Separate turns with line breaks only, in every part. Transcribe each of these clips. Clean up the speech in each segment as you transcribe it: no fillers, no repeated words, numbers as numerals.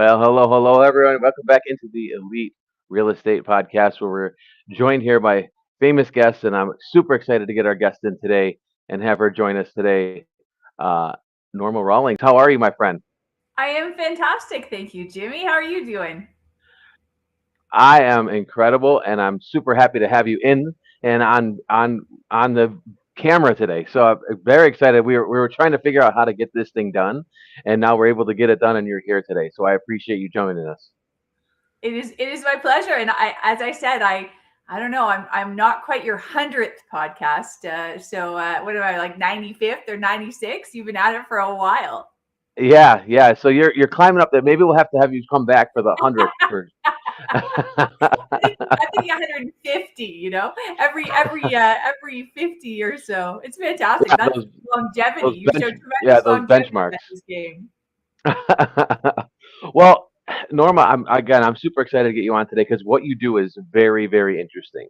Well, hello, everyone. Welcome back into the Elite Real Estate Podcast, where we're joined here by famous guests, and I'm super excited to get our guest in today and have her join us today. Uh, Norma Rawlings, how are you, my friend?
I am fantastic. Thank you, Jimmy. How are you doing?
I am incredible, and I'm super happy to have you in and on the camera today. So I'm very excited. We were trying to figure out how to get this thing done, and now we're able to get it done, and you're here today. So I appreciate you joining us.
It is my pleasure. And as I said, I don't know. I'm not quite your 100th podcast. So what am I, like 95th or 96? You've been at it for a while.
Yeah, yeah. So you're climbing up there. Maybe we'll have to have you come back for the 100th. For
I think 150. Every 50 or so. It's fantastic.
yeah,
That's longevity.
those
You showed
yeah,
tremendous
those
longevity in
benchmarks.
this game.
Well, Norma, I'm super excited to get you on today because what you do is very, very interesting.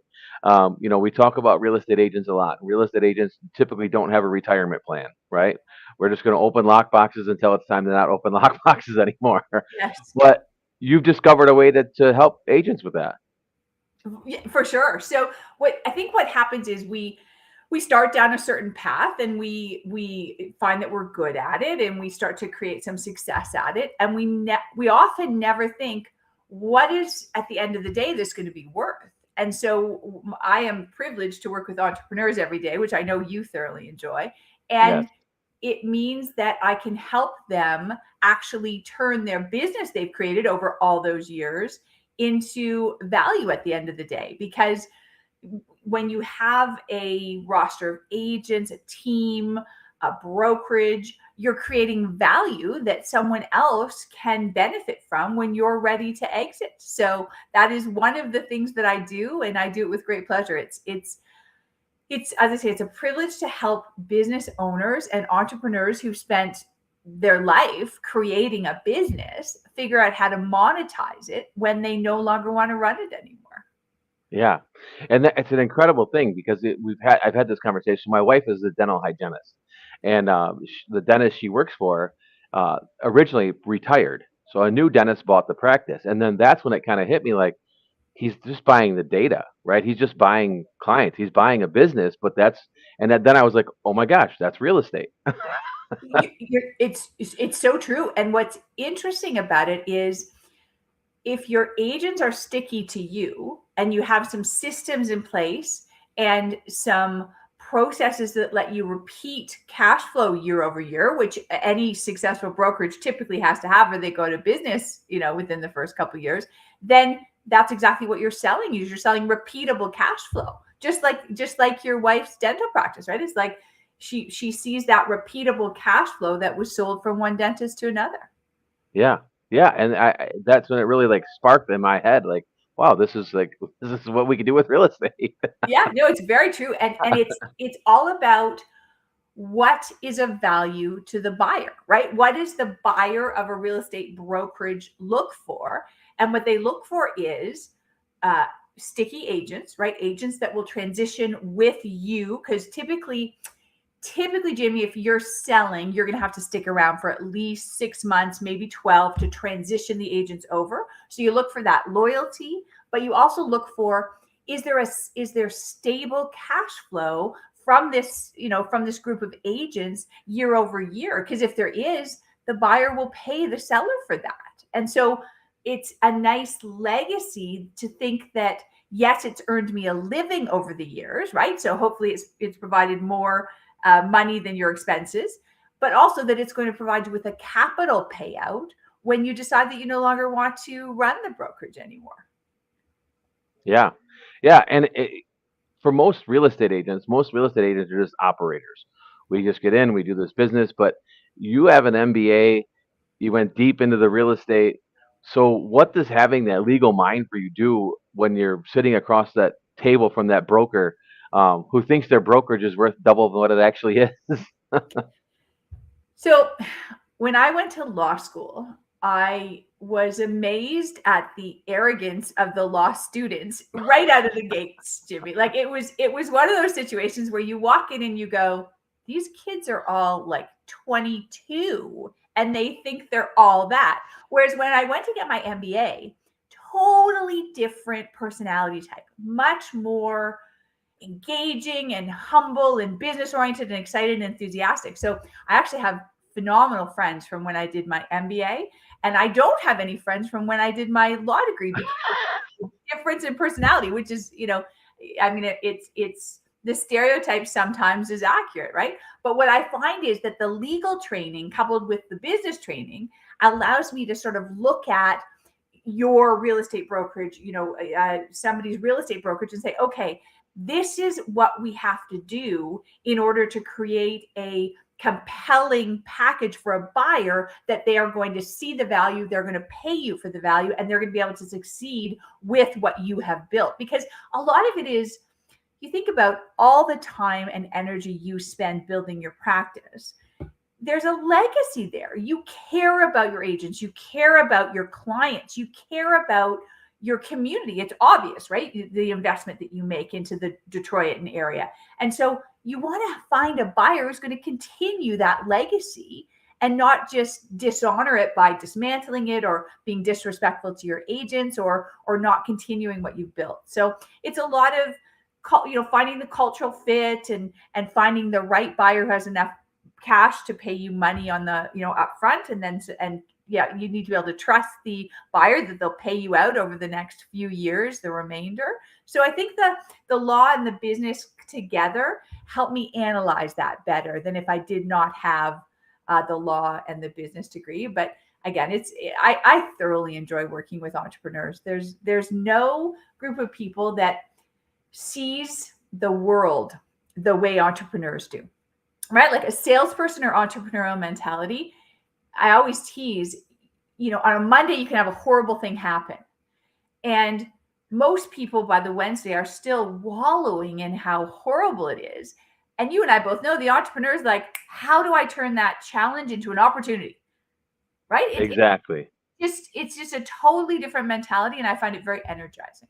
We talk about real estate agents a lot. Real estate agents typically don't have a retirement plan, right? We're just going to open lock boxes until it's time to not open lock boxes anymore.
Yes.
But you've discovered a way to help agents with that.
Yeah, for sure. So what happens is we start down a certain path and we find that we're good at it and we start to create some success at it, and we often never think, what is at the end of the day this going to be worth? And so I am privileged to work with entrepreneurs every day, which I know you thoroughly enjoy.
Yes.
And it means that I can help them actually turn their business they've created over all those years into value at the end of the day. Because when you have a roster of agents, a team, a brokerage, you're creating value that someone else can benefit from when you're ready to exit. So that is one of the things that I do, and I do it with great pleasure. It's as I say, it's a privilege to help business owners and entrepreneurs who've spent their life creating a business figure out how to monetize it when they no longer want to run it anymore.
Yeah, and it's an incredible thing because I've had this conversation. My wife is a dental hygienist, and the dentist she works for originally retired. So a new dentist bought the practice, and then that's when it kind of hit me like he's just buying the data, right? He's just buying clients. He's buying a business, but then I was like, oh my gosh, that's real estate.
It's so true. And what's interesting about it is, if your agents are sticky to you and you have some systems in place and some processes that let you repeat cash flow year over year, which any successful brokerage typically has to have, or they go to business, within the first couple of years, then that's exactly what you're selling. You're selling repeatable cash flow, just like your wife's dental practice, right? It's like she sees that repeatable cash flow that was sold from one dentist to another.
Yeah, yeah, and that's when it really like sparked in my head, like, wow, this is what we can do with real estate.
Yeah, no, it's very true. And it's all about what is of value to the buyer, right? What does the buyer of a real estate brokerage look for? And what they look for is uh, sticky agents, right? Agents that will transition with you, because typically, Jamie, if you're selling, you're going to have to stick around for at least 6 months, maybe 12, to transition the agents over. So you look for that loyalty, but you also look for, is there stable cash flow from this group of agents year over year? Because if there is, the buyer will pay the seller for that. And so it's a nice legacy to think that, yes, it's earned me a living over the years, right? So hopefully it's provided more money than your expenses, but also that it's going to provide you with a capital payout when you decide that you no longer want to run the brokerage anymore.
Yeah, yeah, and for most real estate agents are just operators. We just get in, we do this business, but you have an MBA, you went deep into the real estate. So what does having that legal mind for you do when you're sitting across that table from that broker who thinks their brokerage is worth double than what it actually is?
So when I went to law school, I was amazed at the arrogance of the law students right out of the gates, Jimmy. Like it was one of those situations where you walk in and you go, these kids are all like 22 and they think they're all that. Whereas when I went to get my MBA, totally different personality type, much more engaging and humble and business oriented and excited and enthusiastic. So I actually have phenomenal friends from when I did my MBA, and I don't have any friends from when I did my law degree because difference in personality, which is, I mean, it's the stereotype sometimes is accurate, right? But what I find is that the legal training coupled with the business training allows me to sort of look at your real estate brokerage, somebody's real estate brokerage, and say, okay, this is what we have to do in order to create a compelling package for a buyer that they are going to see the value, they're going to pay you for the value, and they're going to be able to succeed with what you have built. Because a lot of it is, you think about all the time and energy you spend building your practice, there's a legacy there. You care about your agents, you care about your clients, you care about your community. It's obvious, right? The investment that you make into the Detroit area. And so you want to find a buyer who's going to continue that legacy and not just dishonor it by dismantling it or being disrespectful to your agents or not continuing what you've built. So it's a lot of, finding the cultural fit and finding the right buyer who has enough cash to pay you money on the, upfront. And you need to be able to trust the buyer that they'll pay you out over the next few years, the remainder. So I think the law and the business together help me analyze that better than if I did not have the law and the business degree. But again, I thoroughly enjoy working with entrepreneurs. There's no group of people that sees the world the way entrepreneurs do, right? Like a salesperson or entrepreneurial mentality. I always tease, on a Monday, you can have a horrible thing happen. And most people by the Wednesday are still wallowing in how horrible it is. And you and I both know the entrepreneur is like, how do I turn that challenge into an opportunity? Right?
Exactly.
It's just a totally different mentality. And I find it very energizing.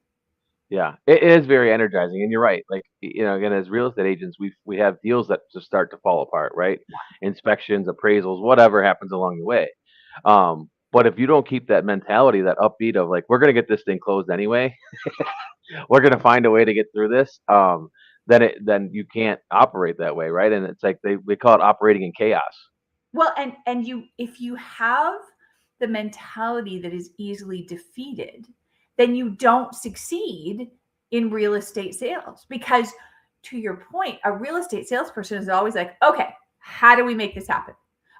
Yeah, it is very energizing, and you're right. Like, again, as real estate agents, we have deals that just start to fall apart, right? Inspections, appraisals, whatever happens along the way. But if you don't keep that mentality, that upbeat of like, we're gonna get this thing closed anyway, we're gonna find a way to get through this. Then you can't operate that way, right? And it's like we call it operating in chaos.
Well, and if you have the mentality that is easily defeated, then you don't succeed in real estate sales. Because to your point, a real estate salesperson is always like, okay, how do we make this happen?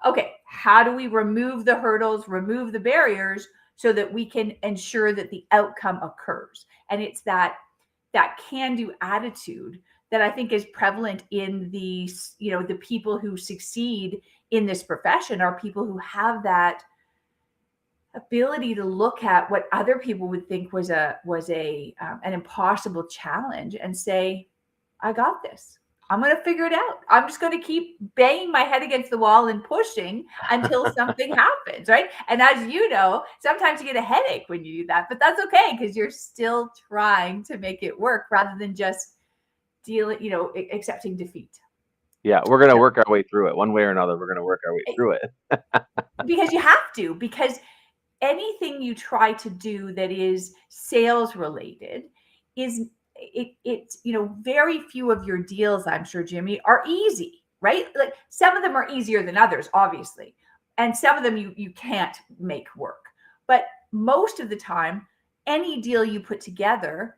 Okay, how do we remove the hurdles, remove the barriers so that we can ensure that the outcome occurs? And it's that can-do attitude that I think is prevalent in the people who succeed in this profession are people who have that ability to look at what other people would think was an impossible challenge and say, I got this. I'm going to figure it out. I'm just going to keep banging my head against the wall and pushing until something happens, right? And as you know, sometimes you get a headache when you do that, but that's okay because you're still trying to make it work rather than just accepting defeat.
Yeah, we're gonna work our way through it one way or another. We're gonna work our way through it
because you have to, because anything you try to do that is sales related is it's very few of your deals, I'm sure, Jimmy, are easy, right? Like some of them are easier than others, obviously, and some of them you can't make work. But most of the time, any deal you put together,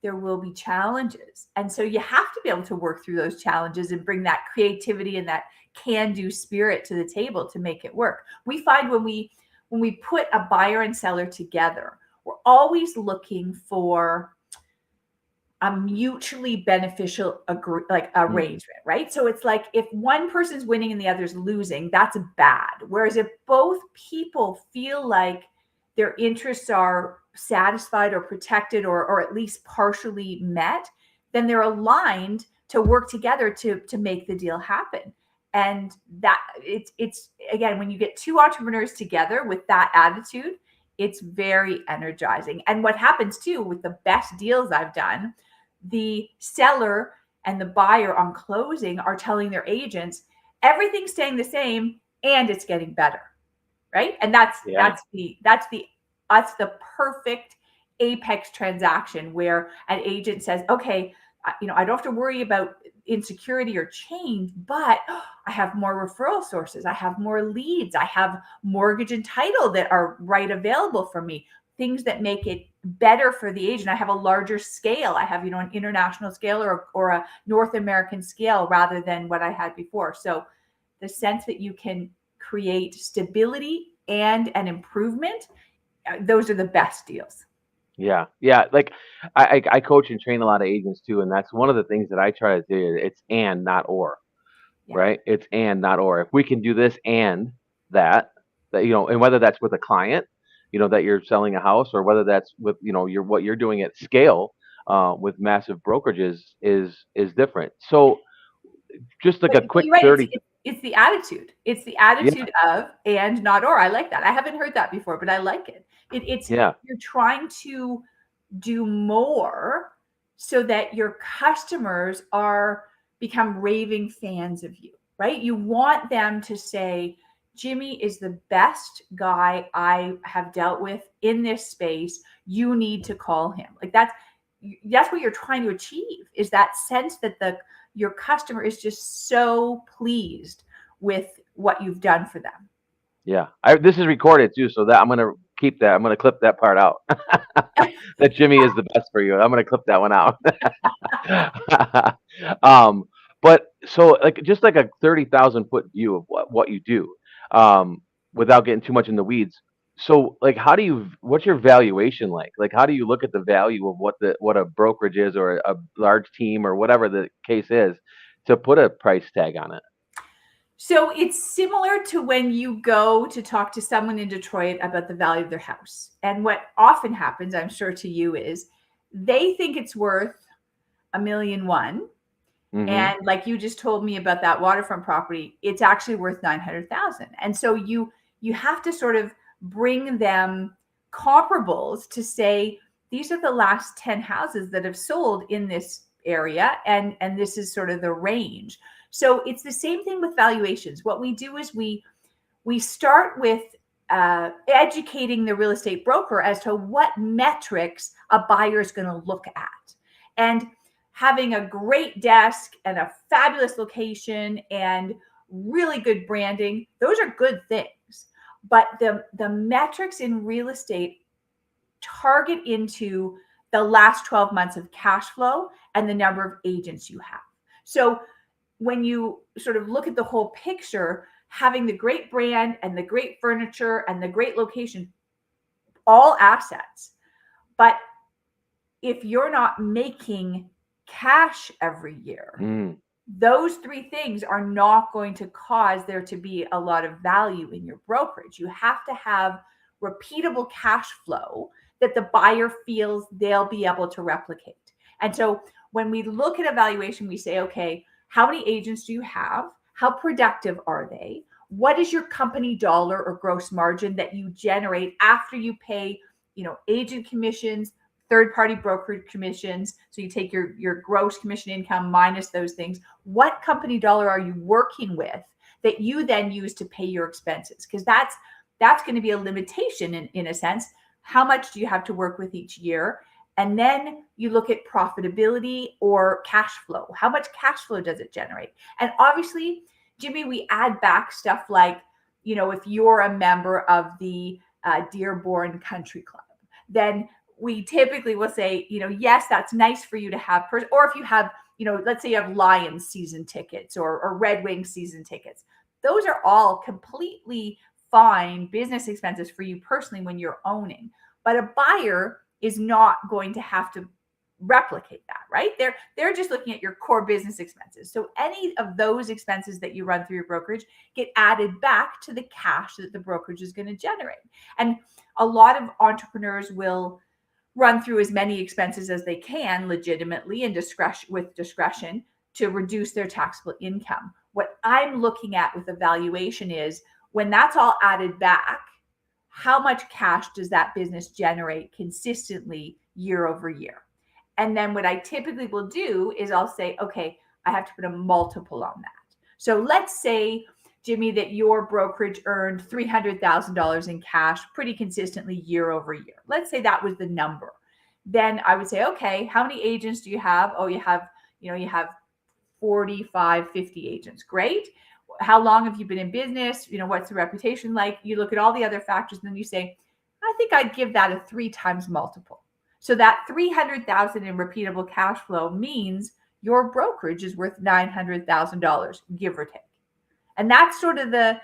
there will be challenges. And so you have to be able to work through those challenges and bring that creativity and that can-do spirit to the table to make it work. We find when we put a buyer and seller together, we're always looking for a mutually beneficial arrangement, right? So it's like if one person's winning and the other's losing, that's bad. Whereas if both people feel like their interests are satisfied or protected or at least partially met, then they're aligned to work together to make the deal happen. And that it's again, when you get two entrepreneurs together with that attitude, it's very energizing. And what happens too with the best deals I've done, the seller and the buyer on closing are telling their agents everything's staying the same and it's getting better. right? And
Yeah.
that's the perfect apex transaction where an agent says, okay, I don't have to worry about insecurity or change, but I have more referral sources. I have more leads. I have mortgage and title that are right available for me. Things that make it better for the agent. I have a larger scale. I have, an international scale or a North American scale rather than what I had before. So the sense that you can create stability and an improvement, those are the best deals.
Yeah, yeah. Like I coach and train a lot of agents too, and that's one of the things that I try to do. It's and not or,
Yeah.
right? It's and not or. If we can do this and that, and whether that's with a client, that you're selling a house, or whether that's with what you're doing at scale, with massive brokerages is different. So just like
But
a quick
you're right.
30.
It's the attitude. It's the
Yeah,
attitude of and not or. I like that. I haven't heard that before, but I like it. It's
yeah,
you're trying to do more so that your customers are become raving fans of you, right? You want them to say, Jimmy is the best guy I have dealt with in this space. You need to call him. Like that's what you're trying to achieve, is that sense that your customer is just so pleased with what you've done for them.
yeah. This is recorded too, so that I'm gonna keep that. I'm gonna clip that part out. That Jimmy is the best for you. I'm gonna clip that one out. um, but so like just like a 30,000 foot view of what you do, without getting too much in the weeds. So like, what's your valuation like? Like, how do you look at the value of what a brokerage is, or a large team, or whatever the case is, to put a price tag on it?
So it's similar to when you go to talk to someone in Detroit about the value of their house. And what often happens, I'm sure to you, is they think it's worth a million one.
Hmm.
And like you just told me about that waterfront property, it's actually worth 900,000. And so you have to sort of bring them comparables to say, these are the last 10 houses that have sold in this area, and this is sort of the range. So it's the same thing with valuations. What we do is we start with educating the real estate broker as to what metrics a buyer is going to look at. And having a great desk and a fabulous location and really good branding, those are good things. But the metrics in real estate target into the last 12 months of cash flow and the number of agents you have. So when you sort of look at the whole picture, having the great brand and the great furniture and the great location, all assets. But if you're not making cash every year,
Mm,
those three things are not going to cause there to be a lot of value in your brokerage. You have to have repeatable cash flow that the buyer feels they'll be able to replicate. And so when we look at evaluation, we say, okay, how many agents do you have? How productive are they? What is your company dollar or gross margin that you generate after you pay, agent commissions, third party brokerage commissions? So you take your gross commission income minus those things. What company dollar are you working with that you then use to pay your expenses? Because that's going to be a limitation in a sense. How much do you have to work with each year? And then you look at profitability or cash flow. How much cash flow does it generate? And obviously, Jimmy, we add back stuff like, if you're a member of the Dearborn Country Club, then we typically will say, yes, that's nice for you to have, or if you have, let's say you have Lions season tickets or Red Wings season tickets. Those are all completely fine business expenses for you personally when you're owning. But a buyer is not going to have to replicate that, right? They're just looking at your core business expenses. So any of those expenses that you run through your brokerage get added back to the cash that the brokerage is going to generate. And a lot of entrepreneurs will run through as many expenses as they can legitimately and with discretion to reduce their taxable income. What I'm looking at with evaluation is, when that's all added back, how much cash does that business generate consistently year over year? And then what I typically will do is I'll say, okay, I have to put a multiple on that. So let's say Jimmy, that your brokerage earned $300,000 in cash pretty consistently year over year. Let's say that was the number. Then I would say, okay, how many agents do you have? Oh, you have 45, 50 agents. Great. How long have you been in business? What's the reputation like? You look at all the other factors, and then you say, I think I'd give that a 3 times multiple. So that 300,000 in repeatable cash flow means your brokerage is worth $900,000, give or take. And that's sort of the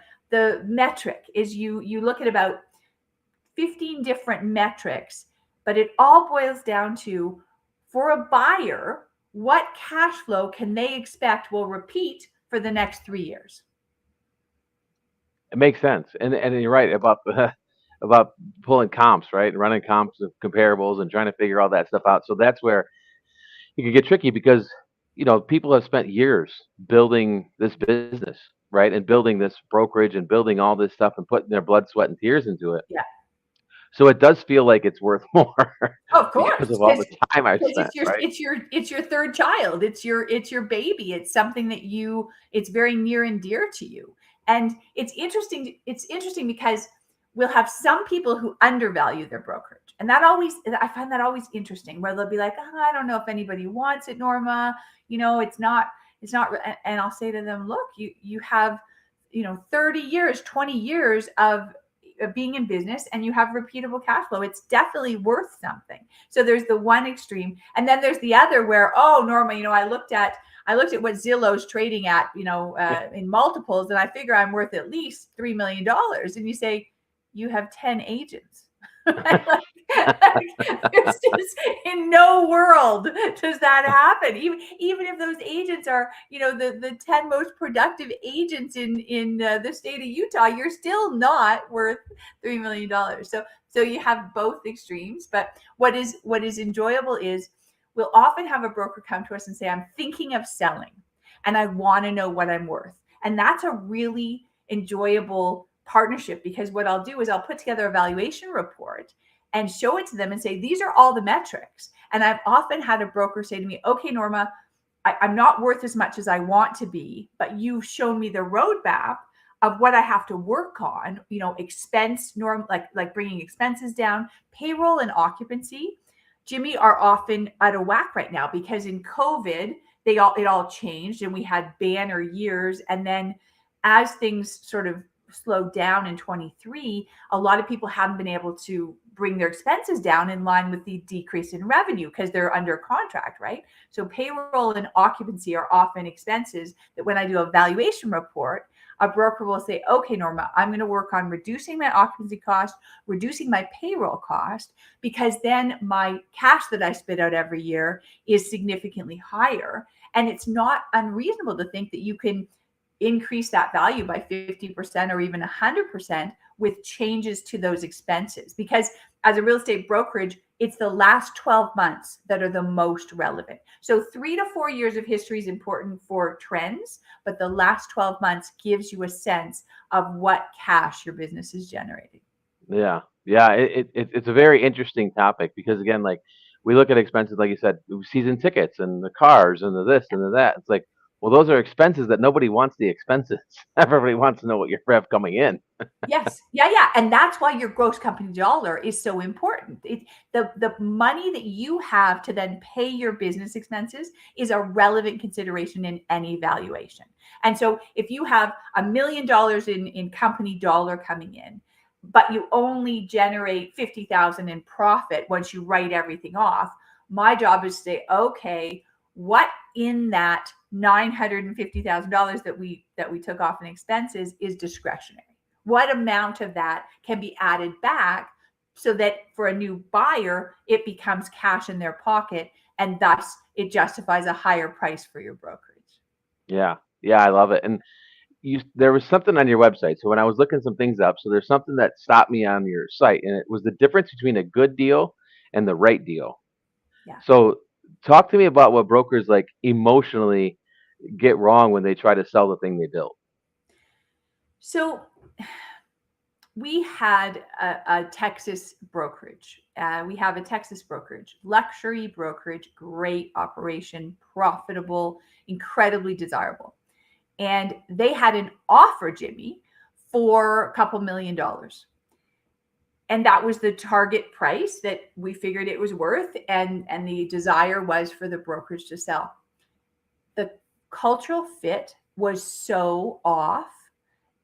metric. Is you look at about 15 different metrics, but it all boils down to, for a buyer, what cash flow can they expect will repeat for the next 3 years?
It makes sense, and you're right about about pulling comps, right, and running comps of comparables and trying to figure all that stuff out. So that's where it can get tricky because people have spent years building this business, right, and building this brokerage and building all this stuff and putting their blood, sweat, and tears into it.
Yeah.
So it does feel like it's worth more
Of
because
course,
of all the time I've
because
spent, right?
it's your third child. It's your baby. It's something that it's very near and dear to you. And it's interesting. It's interesting because we'll have some people who undervalue their brokerage, and I find that always interesting. Where they'll be like, oh, I don't know if anybody wants it, Norma. It's not. And I'll say to them, look, you have 30 years, 20 years of being in business, and you have repeatable cash flow. It's definitely worth something. So there's the one extreme, and then there's the other where, oh, Norma, I looked at what Zillow's trading at, in multiples, and I figure I'm worth at least $3 million. And you say, you have 10 agents. There's just, in no world does that happen. Even if those agents are, the 10 most productive agents in the state of Utah, you're still not worth $3 million. So you have both extremes. But what is enjoyable is we'll often have a broker come to us and say, I'm thinking of selling and I want to know what I'm worth. And that's a really enjoyable partnership, because what I'll do is I'll put together a valuation report and show it to them and say, these are all the metrics. And I've often had a broker say to me, okay, Norma, I'm not worth as much as I want to be, but you've shown me the roadmap of what I have to work on, expense norm, like bringing expenses down, payroll and occupancy, Jimmy, are often out of whack right now because in COVID, it all changed and we had banner years. And then as things sort of slowed down in 23, a lot of people haven't been able to bring their expenses down in line with the decrease in revenue because they're under contract, right? So payroll and occupancy are often expenses that when I do a valuation report, a broker will say, okay, Norma, I'm going to work on reducing my occupancy cost, reducing my payroll cost, because then my cash that I spit out every year is significantly higher. And it's not unreasonable to think that you can increase that value by 50% or even 100% with changes to those expenses. Because as a real estate brokerage, it's the last 12 months that are the most relevant. So 3 to 4 years of history is important for trends, but the last 12 months gives you a sense of what cash your business is generating.
Yeah. It's a very interesting topic because again, like we look at expenses, like you said, season tickets and the cars and the this and the that. It's like, well, those are expenses that nobody wants the expenses. Everybody wants to know what you have coming in.
Yes. Yeah. And that's why your gross company dollar is so important. The money that you have to then pay your business expenses is a relevant consideration in any valuation. And so if you have $1 million in company dollar coming in, but you only generate 50,000 in profit once you write everything off, my job is to say, okay, what in that $950,000 that we took off in expenses is discretionary? What amount of that can be added back so that for a new buyer, it becomes cash in their pocket, and thus it justifies a higher price for your brokerage?
Yeah. Yeah, I love it. And there was something on your website. So when I was looking some things up, so there's something that stopped me on your site, and it was the difference between a good deal and the right deal.
Yeah.
So talk to me about what brokers like emotionally get wrong when they try to sell the thing they built.
So we had a Texas brokerage. We have a Texas brokerage, luxury brokerage, great operation, profitable, incredibly desirable. And they had an offer, Jimmy, for a couple $1 million. And that was the target price that we figured it was worth. And the desire was for the brokerage to sell. The cultural fit was so off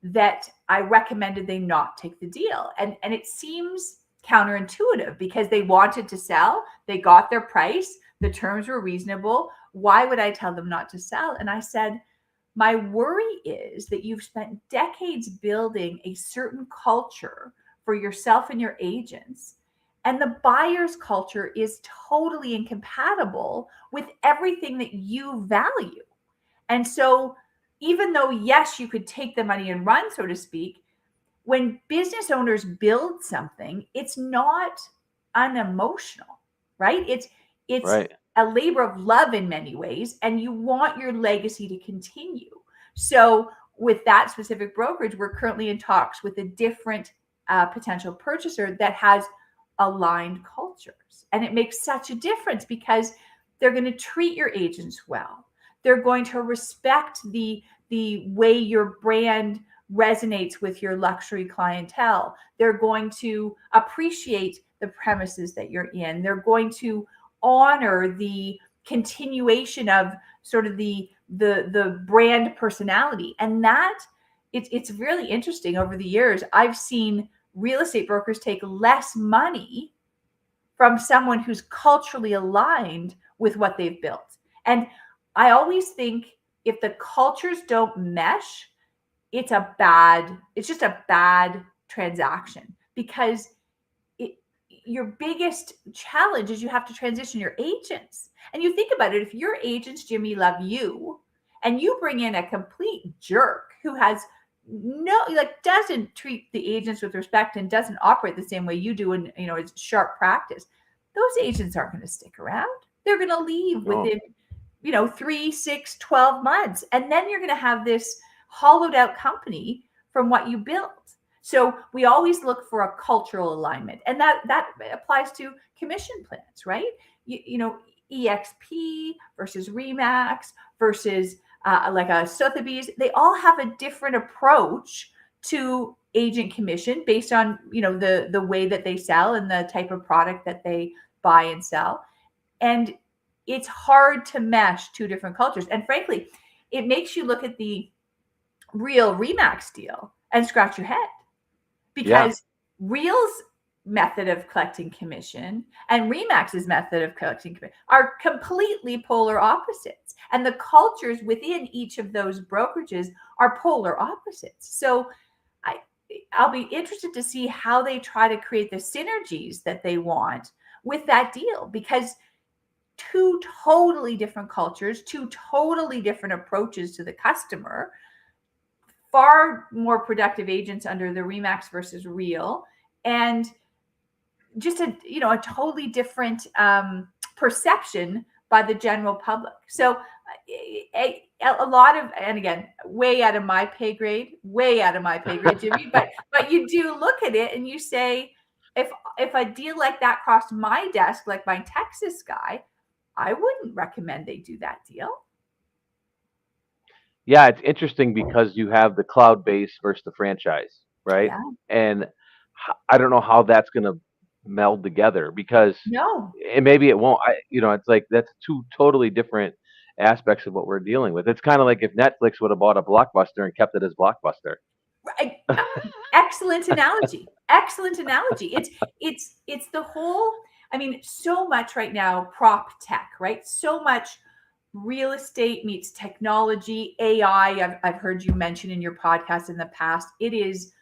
that I recommended they not take the deal. And it seems counterintuitive because they wanted to sell. They got their price. The terms were reasonable. Why would I tell them not to sell? And I said, my worry is that you've spent decades building a certain culture for yourself and your agents. And the buyer's culture is totally incompatible with everything that you value. And so even though, yes, you could take the money and run, so to speak, when business owners build something, it's not unemotional, right? It's
Right.
a labor of love in many ways, and you want your legacy to continue. So with that specific brokerage, we're currently in talks with a different potential purchaser that has aligned cultures. And it makes such a difference because they're going to treat your agents well. They're going to respect the way your brand resonates with your luxury clientele. They're going to appreciate the premises that you're in. They're going to honor the continuation of sort of the brand personality. And that it's really interesting. Over the years, I've seen real estate brokers take less money from someone who's culturally aligned with what they've built. And I always think if the cultures don't mesh, it's just a bad transaction, because your biggest challenge is you have to transition your agents. And you think about it, if your agents, Jimmy, love you and you bring in a complete jerk who has doesn't treat the agents with respect and doesn't operate the same way you do, and it's sharp practice, those agents aren't going to stick around. They're going to leave within 3, 6, 12 months. And then you're going to have this hollowed out company from what you built. So we always look for a cultural alignment. And that applies to commission plans, right? EXP versus Remax versus like a Sotheby's, they all have a different approach to agent commission based on, the way that they sell and the type of product that they buy and sell. And it's hard to mesh two different cultures. And frankly, it makes you look at the real Remax deal and scratch your head, because Real's method of collecting commission and Remax's method of collecting commission are completely polar opposites. And the cultures within each of those brokerages are polar opposites. So I'll be interested to see how they try to create the synergies that they want with that deal, because two totally different cultures, two totally different approaches to the customer, far more productive agents under the Remax versus Real, and just a totally different perception by the general public. So a lot of, and again, way out of my pay grade, Jimmy, but you do look at it and you say, if a deal like that crossed my desk, like my Texas guy, I wouldn't recommend they do that deal.
Yeah, it's interesting because you have the cloud base versus the franchise, right?
Yeah.
And I don't know how that's going to meld together, because
No.
and maybe it won't. It's like that's two totally different aspects of what we're dealing with. It's kind of like if Netflix would have bought a Blockbuster and kept it as Blockbuster.
Excellent analogy. It's the whole, so much right now, prop tech, right? So much real estate meets technology, AI. I've heard you mention in your podcast in the past. It is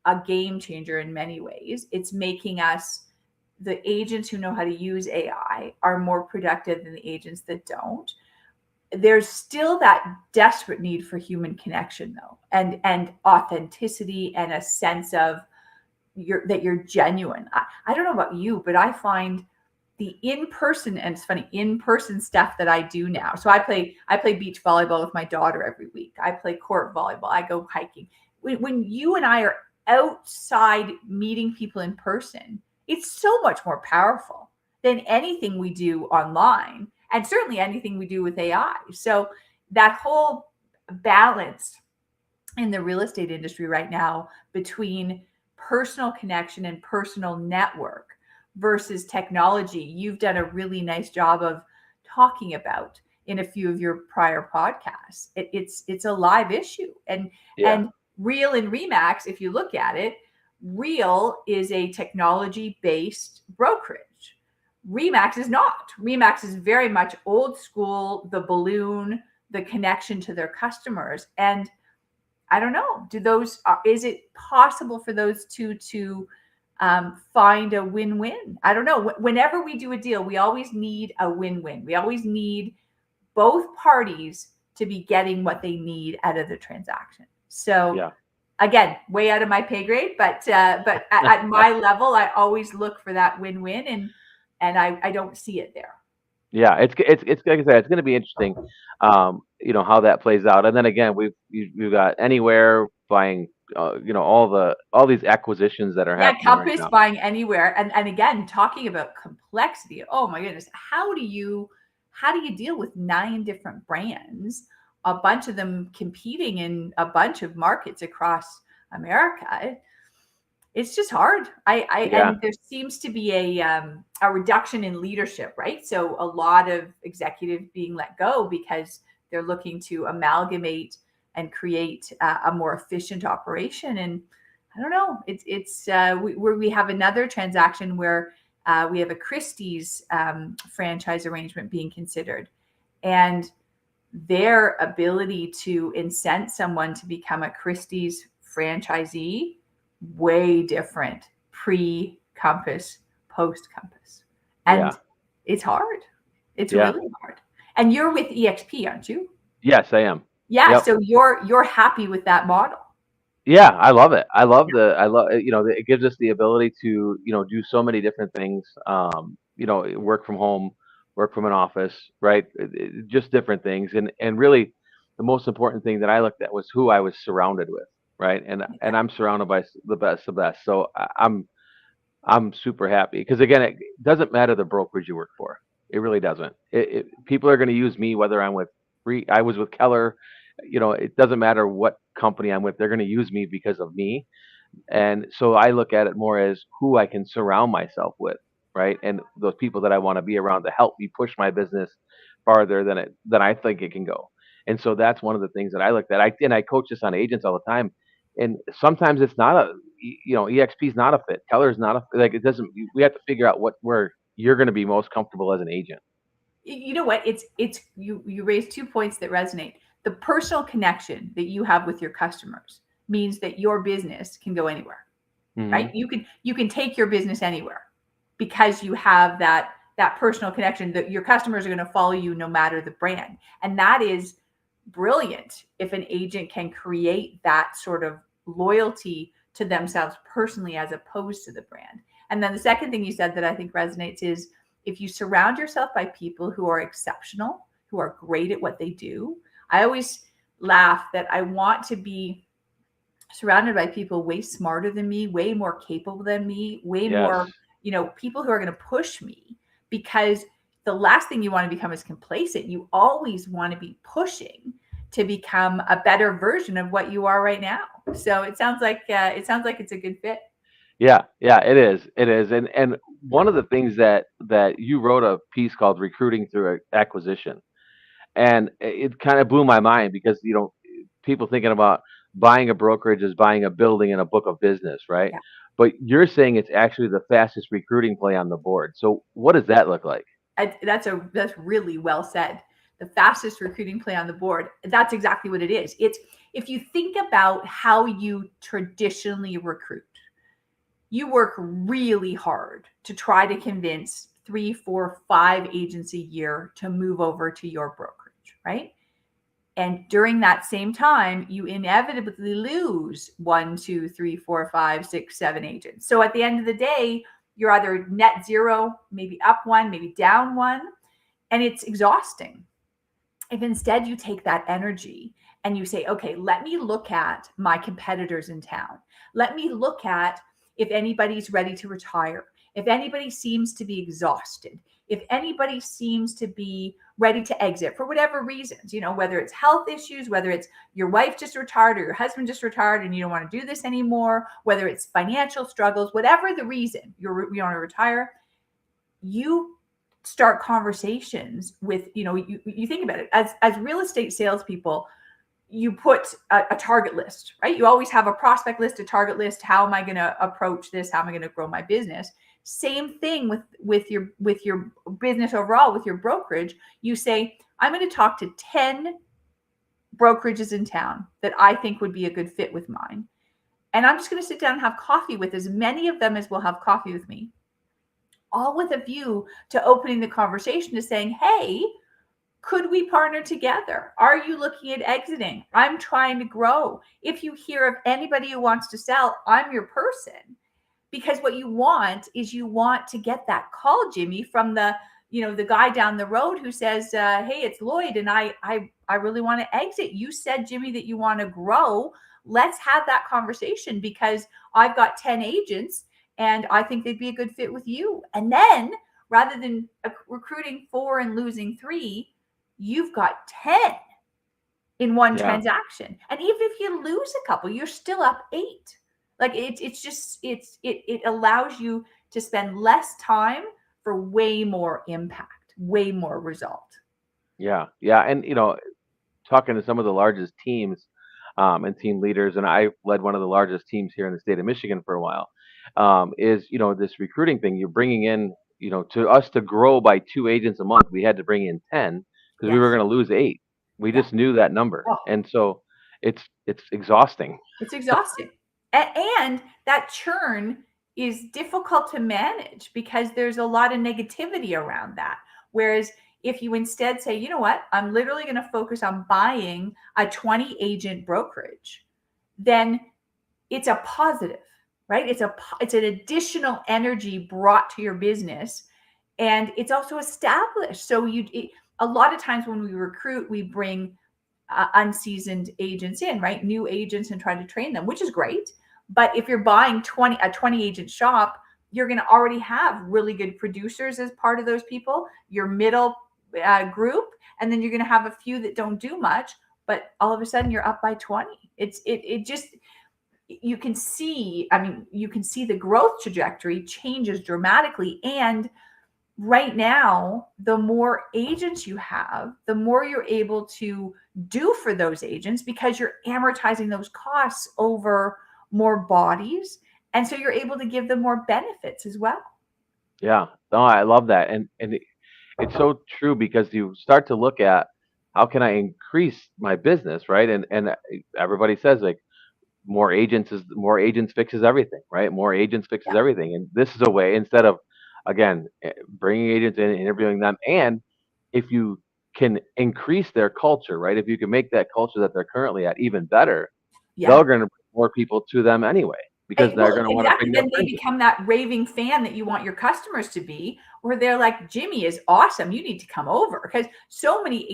a game changer in many ways. It's making us, the agents who know how to use AI are more productive than the agents that don't. There's still that desperate need for human connection, though, and authenticity, and a sense of that you're genuine. I don't know about you, but I find the in-person, and it's funny, in-person stuff that I do now. So I play beach volleyball with my daughter every week. I play court volleyball. I go hiking. When you and I are outside meeting people in person, it's so much more powerful than anything we do online, and certainly anything we do with AI. So that whole balance in the real estate industry right now between personal connection and personal network versus technology. You've done a really nice job of talking about in a few of your prior podcasts. It's a live issue,
Yeah.
and Real and Remax, if you look at it, Real is a technology based brokerage. Remax is not. Remax is very much old school, the balloon, the connection to their customers. And I don't know, is it possible for those two to find a win-win? I don't know. Whenever we do a deal, we always need a win-win. We always need both parties to be getting what they need out of the transaction. So
Yeah.
again, way out of my pay grade, but at my level, I always look for that win-win, and I don't see it there.
Yeah, it's like I said, it's going to be interesting, how that plays out. And then again, we've got Anywhere buying, all these acquisitions that are
Yeah,
happening right
Compass
now.
buying Anywhere, and again, talking about complexity. Oh my goodness, how do you deal with 9 different brands, a bunch of them competing in a bunch of markets across America? It's just hard.
Yeah,
And there seems to be a reduction in leadership, right? So a lot of executives being let go because they're looking to amalgamate and create a more efficient operation. And I don't know. We have another transaction where we have a Christie's franchise arrangement being considered, and their ability to incent someone to become a Christie's franchisee way different pre-Compass, post-Compass. And
yeah,
it's hard. It's
yeah.
really hard. And you're with EXP, aren't you?
Yes, I am.
Yeah,
Yep.
so you're happy with that model.
Yeah, I love it. I love, it gives us the ability to, do so many different things. Work from home, work from an office, right? Just different things. And really the most important thing that I looked at was who I was surrounded with, right? And I'm surrounded by the best of best. So I'm super happy because again, it doesn't matter the brokerage you work for. It really doesn't. People are going to use me whether I'm with I was with Keller. It doesn't matter what company I'm with. They're going to use me because of me. And so I look at it more as who I can surround myself with, right? And those people that I want to be around to help me push my business farther than I think it can go. And so that's one of the things that I looked at. I coach this on agents all the time. And sometimes it's not EXP is not a fit. Keller is not like it doesn't. We have to figure out where you're going to be most comfortable as an agent.
You know what? It's you raised 2 points that resonate. The personal connection that you have with your customers means that your business can go anywhere, right?
Hmm.
You can take your business anywhere because you have that personal connection, that your customers are going to follow you no matter the brand. And that is brilliant if an agent can create that sort of loyalty to themselves personally as opposed to the brand. And then the second thing you said that I think resonates is if you surround yourself by people who are exceptional, who are great at what they do. I always laugh that I want to be surrounded by people way smarter than me, way more capable than me, way
Yes.
more, people who are going to push me, because the last thing you want to become is complacent. You always want to be pushing to become a better version of what you are right now. So it sounds like it's a good fit.
Yeah. Yeah. It is. It is. And one of the things that you wrote a piece called "Recruiting Through Acquisition." And it kind of blew my mind because people thinking about buying a brokerage is buying a building and a book of business, right?
Yeah.
But you're saying it's actually the fastest recruiting play on the board. So what does that look like?
That's really well said. The fastest recruiting play on the board. That's exactly what it is. It's if you think about how you traditionally recruit, you work really hard to try to convince 3, 4, 5 agents a year to move over to your brokerage, right? And during that same time, you inevitably lose 1, 2, 3, 4, 5, 6, 7 agents. So at the end of the day, you're either net zero, maybe up 1, maybe down 1, and it's exhausting. If instead you take that energy and you say, okay, let me look at my competitors in town. Let me look at if anybody's ready to retire. if anybody seems to be exhausted, if anybody seems to be ready to exit for whatever reasons, whether it's health issues, whether it's your wife just retired or your husband just retired and you don't want to do this anymore, whether it's financial struggles, whatever the reason you want to retire, you start conversations with, you think about it as real estate salespeople, you put a target list, right? You always have a prospect list, a target list. How am I going to approach this? How am I going to grow my business? Same thing with your business overall, with your brokerage. You say, I'm going to talk to 10 brokerages in town that I think would be a good fit with mine. And I'm just going to sit down and have coffee with as many of them as will have coffee with me, all with a view to opening the conversation to saying, hey, could we partner together? Are you looking at exiting? I'm trying to grow. If you hear of anybody who wants to sell, I'm your person. Because what you want is you want to get that call, Jimmy, from the guy down the road who says, hey, it's Lloyd and I really want to exit. You said, Jimmy, that you want to grow. Let's have that conversation because I've got 10 agents and I think they'd be a good fit with you. And then rather than recruiting 4 and losing 3, you've got 10 in one transaction. And even if you lose a couple, you're still up 8. Like it allows you to spend less time for way more impact, way more result.
Yeah. And, talking to some of the largest teams and team leaders, and I led one of the largest teams here in the state of Michigan for a while, is, this recruiting thing. You're bringing in, to us to grow by 2 agents a month, we had to bring in 10 because we were going to lose 8. We just knew that number.
Oh.
And so it's exhausting.
It's exhausting. And that churn is difficult to manage because there's a lot of negativity around that. Whereas if you instead say, you know what, I'm literally going to focus on buying a 20 agent brokerage, then it's a positive, right? It's an additional energy brought to your business. And it's also established. So a lot of times when we recruit, we bring unseasoned agents in, right? New agents, and try to train them, which is great. But if you're buying a 20 agent shop, you're going to already have really good producers as part of those people, your middle group, and then you're going to have a few that don't do much, but all of a sudden you're up by 20. It just, you can see the growth trajectory changes dramatically. And right now, the more agents you have, the more you're able to do for those agents because you're amortizing those costs over more bodies. And so you're able to give them more benefits as well.
Yeah. No, I love that. And it's so true because you start to look at how can I increase my business, right? And everybody says like more agents fixes everything, right? More agents fixes everything. And this is a way, instead of, again, bringing agents in, interviewing them, and if you can increase their culture, right? If you can make that culture that they're currently at even better, they're going to bring more people to them anyway, because they're going to want to bring their
Then they
friends.
become that raving fan that you want your customers to be, where they're like, Jimmy is awesome. You need to come over. Because so many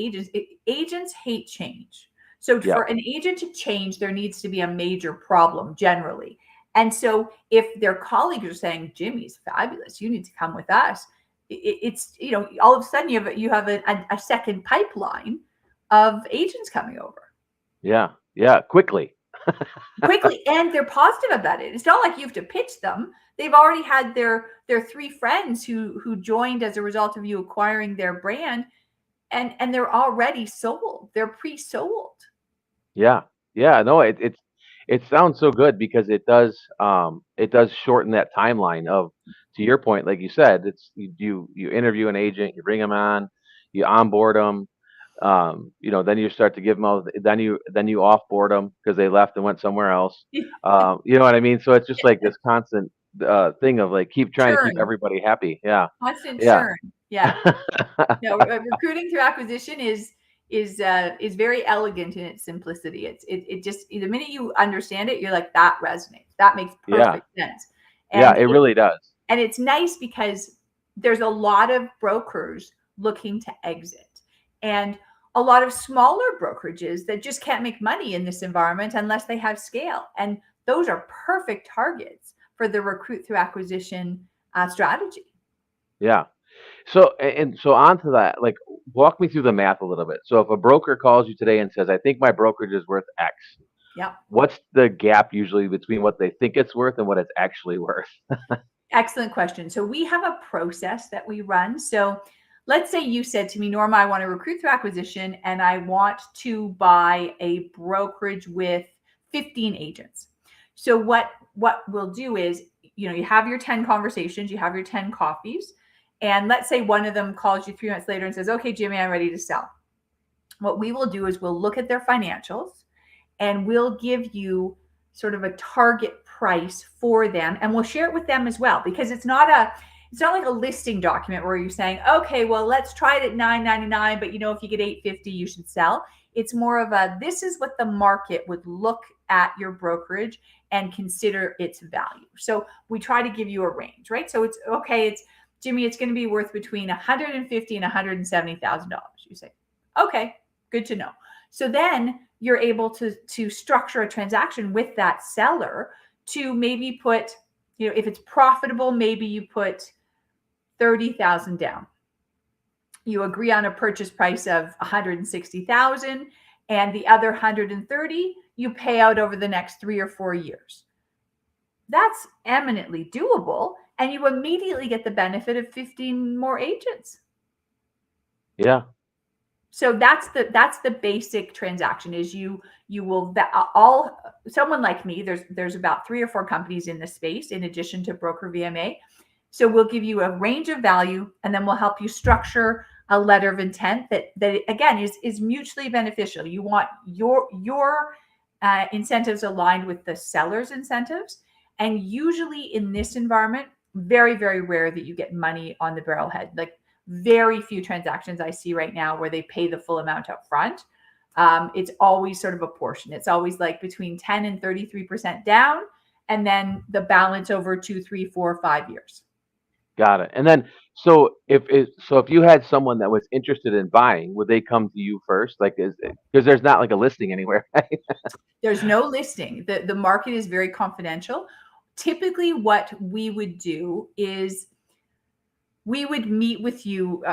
agents hate change. So for an agent to change, there needs to be a major problem generally. And so if their colleagues are saying, Jimmy's fabulous, you need to come with us, it's, all of a sudden you have a second pipeline of agents coming over.
Yeah. Quickly.
And they're positive about it. It's not like you have to pitch them. They've already had their 3 friends who joined as a result of you acquiring their brand, and they're already sold. They're pre-sold.
Yeah. No, it sounds so good because it does shorten that timeline of, to your point, like you said, it's you interview an agent, you bring them on, you onboard them, then you start to give them all, then you offboard them because they left and went somewhere else. You know what I mean? So it's just like this constant thing of like keep trying to keep everybody happy. Yeah.
Constant churn. Yeah. No, recruiting through acquisition is very elegant in its simplicity. It just, the minute you understand it, you're like, that resonates. That makes perfect sense. And
it really does.
And it's nice because there's a lot of brokers looking to exit, and a lot of smaller brokerages that just can't make money in this environment unless they have scale. And those are perfect targets for the recruit through acquisition strategy.
Yeah. So onto that, like, walk me through the math a little bit. So if a broker calls you today and says, "I think my brokerage is worth X,"
Yeah.
what's the gap usually between what they think it's worth and what it's actually worth?
Excellent question. So we have a process that we run. So let's say you said to me, Norma, I want to recruit through acquisition and I want to buy a brokerage with 15 agents. So what we'll do is, you have your 10 conversations, you have your 10 coffees, and let's say one of them calls you 3 months later and says, "Okay, Jimmy, I'm ready to sell." What we will do is we'll look at their financials and we'll give you sort of a target price for them, and we'll share it with them as well, because it's not like a listing document where you're saying, "Okay, well, let's try it at $9.99, but if you get $8.50 you should sell." It's more of a, this is what the market would look at your brokerage and consider its value. So we try to give you a range, right? So it's okay, it's Jimmy, it's going to be worth between $150,000 and $170,000. You say, okay, good to know. So then you're able to structure a transaction with that seller to maybe put, if it's profitable, maybe you put 30,000 down. You agree on a purchase price of 160,000, and the other 130 you pay out over the next 3 or 4 years. That's eminently doable, and you immediately get the benefit of 15 more agents.
Yeah.
So that's the basic transaction. Is you will all someone like me. There's about 3 or 4 companies in the space in addition to Broker VMA. So we'll give you a range of value, and then we'll help you structure a letter of intent that again is mutually beneficial. You want your incentives aligned with the seller's incentives, and usually in this environment, very, very rare that you get money on the barrelhead. Like, very few transactions I see right now where they pay the full amount up front. It's always sort of a portion. It's always like between 10 and 33% down, and then the balance over 2, 3, 4, 5 years.
Got it. And then, so if you had someone that was interested in buying, would they come to you first? Like, because there's not like a listing anywhere, right?
There's no listing. The market is very confidential. Typically, what we would do is we would meet with you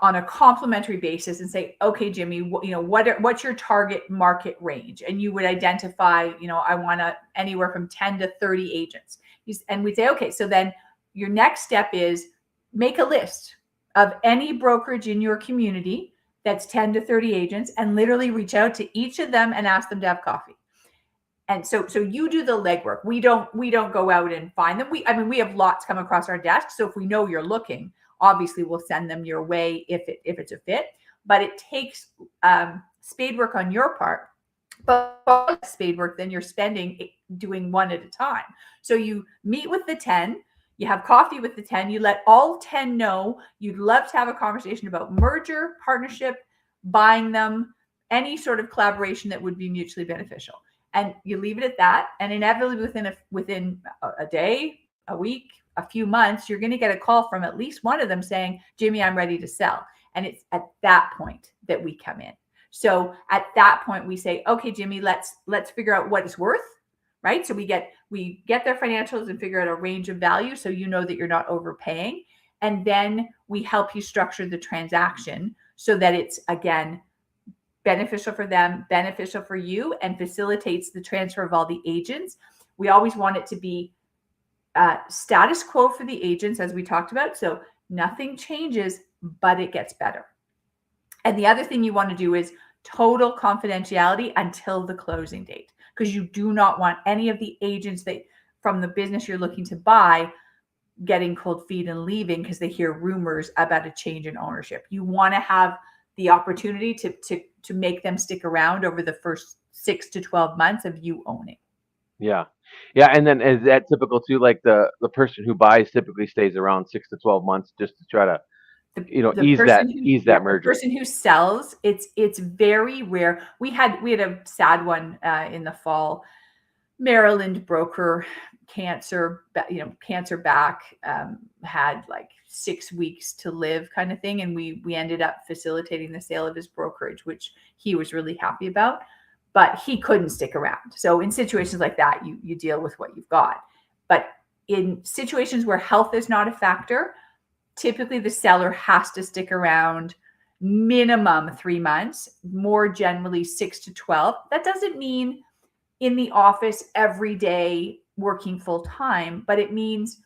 on a complimentary basis and say, "Okay, Jimmy, what's your target market range?" And you would identify, I want anywhere from 10 to 30 agents. And we'd say, "Okay, so then your next step is make a list of any brokerage in your community that's 10 to 30 agents, and literally reach out to each of them and ask them to have coffee." And so you do the legwork. We don't go out and find them. We have lots come across our desk. So if we know you're looking, obviously we'll send them your way if it's a fit. But it takes spade work on your part. But spade work, then you're spending doing one at a time. So you meet with the 10, you have coffee with the 10, you let all 10 know you'd love to have a conversation about merger, partnership, buying them, any sort of collaboration that would be mutually beneficial. And you leave it at that. And inevitably within a day, a week, a few months, you're going to get a call from at least one of them saying, "Jimmy, I'm ready to sell." And it's at that point that we come in. So at that point we say, "Okay, Jimmy, let's figure out what it's worth." Right? So we get their financials and figure out a range of value, so you know that you're not overpaying. And then we help you structure the transaction so that it's, again, beneficial for them, beneficial for you, and facilitates the transfer of all the agents. We always want it to be status quo for the agents, as we talked about. So nothing changes, but it gets better. And the other thing you want to do is total confidentiality until the closing date, because you do not want any of the agents that from the business you're looking to buy getting cold feet and leaving because they hear rumors about a change in ownership. You want to have the opportunity to make them stick around over the first 6 to 12 months of you owning.
Yeah. Yeah. And then is that typical too? Like the person who buys typically stays around 6 to 12 months just to try to, ease that merger.
The person who sells, it's very rare. We had a sad one in the fall. Maryland broker, cancer back, had like 6 weeks to live kind of thing. And we ended up facilitating the sale of his brokerage, which he was really happy about, but he couldn't stick around. So in situations like that, you deal with what you've got. But in situations where health is not a factor, typically the seller has to stick around minimum 3 months, more generally 6 to 12. That doesn't mean in the office every day working full time, but it means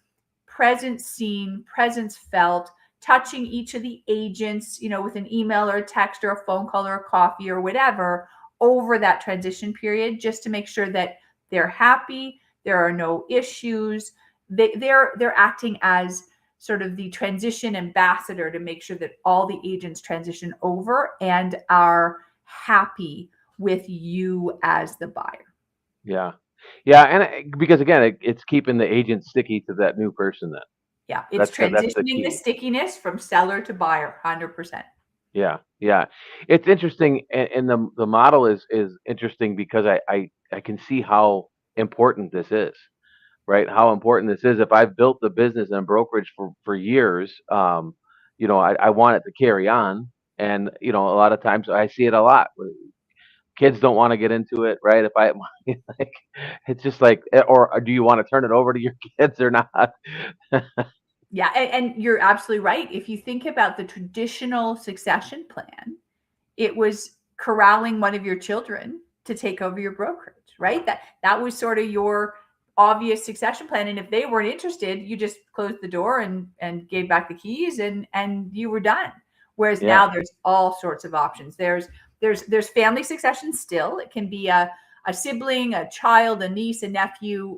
presence seen, presence felt, touching each of the agents, with an email or a text or a phone call or a coffee or whatever over that transition period, just to make sure that they're happy, there are no issues. They're acting as sort of the transition ambassador to make sure that all the agents transition over and are happy with you as the buyer.
Yeah. Yeah, and because again, it's keeping the agent sticky to that new person then.
Yeah, it's
That's the
transitioning the
key.
stickiness from seller to buyer, 100%.
Yeah, yeah. It's interesting, and the model is interesting because I can see how important this is, right? How important this is. If I've built the business and brokerage for years, I want it to carry on, and a lot of times I see it a lot. Kids don't want to get into it, right? If I like, it's just like, or do you want to turn it over to your kids or not?
Yeah, and you're absolutely right. If you think about the traditional succession plan, it was corralling one of your children to take over your brokerage, right? That was sort of your obvious succession plan. And if they weren't interested, you just closed the door and gave back the keys and you were done. Whereas
Yeah,
now there's all sorts of options. There's family succession still. It can be a sibling, a child, a niece, a nephew,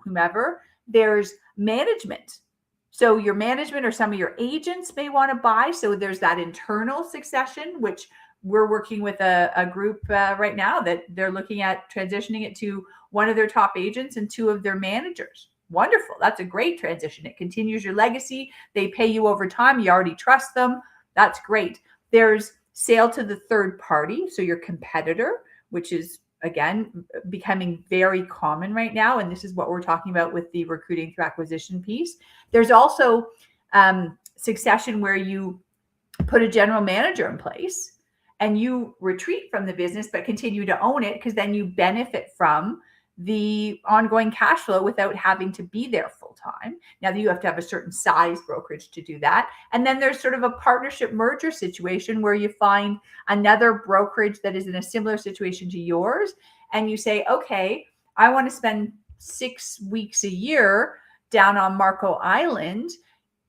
whomever. There's management. So your management or some of your agents may want to buy. So there's that internal succession, which we're working with a group right now that they're looking at transitioning it to one of their top agents and two of their managers. Wonderful. That's a great transition. It continues your legacy. They pay you over time. You already trust them. That's great. There's sale to the third party, so your competitor, which is again becoming very common right now, and this is what we're talking about with the recruiting through acquisition piece. There's also succession where you put a general manager in place and you retreat from the business but continue to own it, because then you benefit from the ongoing cash flow without having to be there full time. Now, you have to have a certain size brokerage to do that. And then there's sort of a partnership merger situation where you find another brokerage that is in a similar situation to yours. And you say, okay, I want to spend 6 weeks a year down on Marco Island.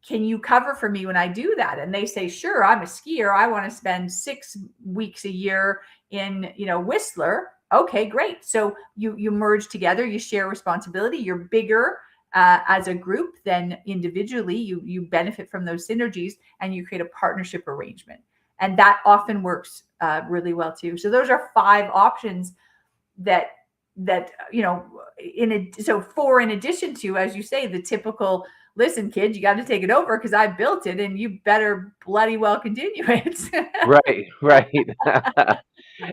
Can you cover for me when I do that? And they say, sure, I'm a skier. I want to spend 6 weeks a year in, Whistler. Okay, great. So you merge together, you share responsibility. You're bigger as a group than individually. You benefit from those synergies and you create a partnership arrangement. And that often works really well too. So those are 5 options that in addition to, as you say, the typical, listen, kid, you got to take it over because I built it and you better bloody well continue it.
right, right.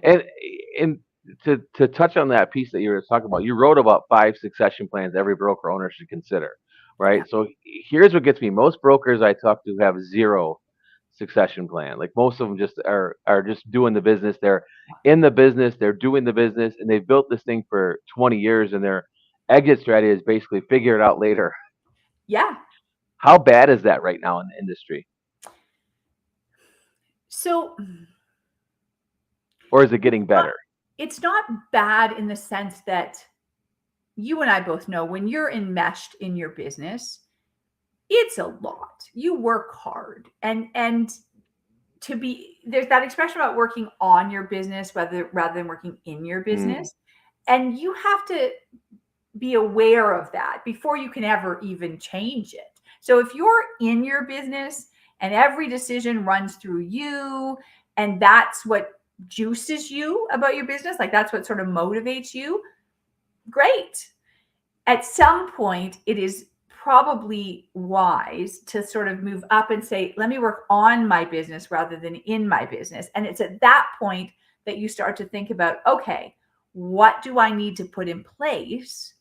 and and to touch on that piece that you were talking about, you wrote about 5 succession plans every broker owner should consider,
Yeah.
right? So here's what gets me: most brokers I talk to have 0 succession plan. Like most of them just are just doing the business. They're in the business, they're doing the business, and they've built this thing for 20 years, and their exit strategy is basically figure it out later.
Yeah.
How bad is that right now in the industry,
So
or is it getting better?
it's not bad in the sense that you and I both know when you're enmeshed in your business, it's a lot. You work hard and there's that expression about working on your business rather than working in your
Mm,
business. And you have to be aware of that before you can ever even change it. So if you're in your business and every decision runs through you, and that's what juices you about your business, like that's what sort of motivates you, great. At some point, it is probably wise to sort of move up and say, let me work on my business rather than in my business. And it's at that point that you start to think about, okay, what do I need to put in place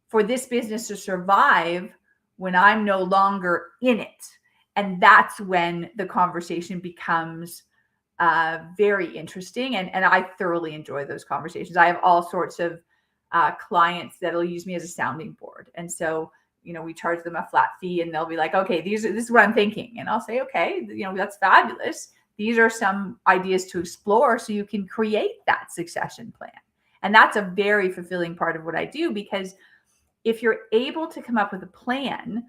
for this business to survive when I'm no longer in it? And that's when the conversation becomes very interesting. And I thoroughly enjoy those conversations. I have all sorts of clients that'll use me as a sounding board. And so, we charge them a flat fee, and they'll be like, okay, this is what I'm thinking. And I'll say, okay, that's fabulous. These are some ideas to explore so you can create that succession plan. And that's a very fulfilling part of what I do, because if you're able to come up with a plan